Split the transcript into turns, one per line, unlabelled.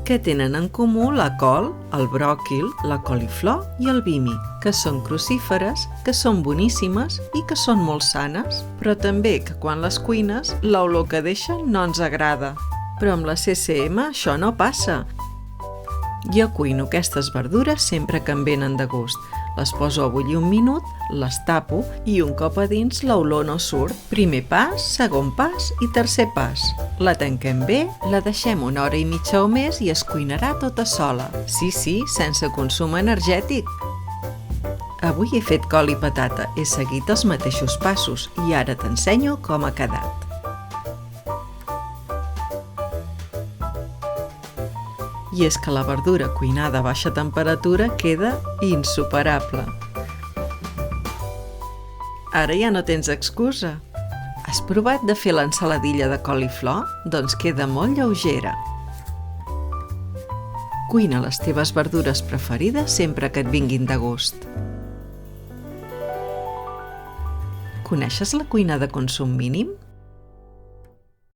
Què tenen en comú la col, el bròquil, la coliflor i el bimi? Que són crucíferes, que són boníssimes i que són molt sanes, però també que quan les cuines l'olor que deixen no ens agrada. Però amb la CCM això no passa. Jo cuino aquestes verdures sempre que em venen de gust. Les poso a bullir un minut, les tapo i un cop a dins l'olor no surt. Primer pas, segon pas i tercer pas. La tanquem bé, la deixem 1 hora i mitja o més i es cuinarà tota sola. Sí, sense consum energètic. Avui he fet col i patata, he seguit els mateixos passos i ara t'ensenyo com ha quedat. I és que la verdura cuinada a baixa temperatura queda insuperable. Ara ja no tens excusa. Has provat de fer l'ensaladilla de coliflor? Doncs queda molt lleugera. Cuina les teves verdures preferides sempre que et vinguin de gust. Coneixes la cuina de consum mínim?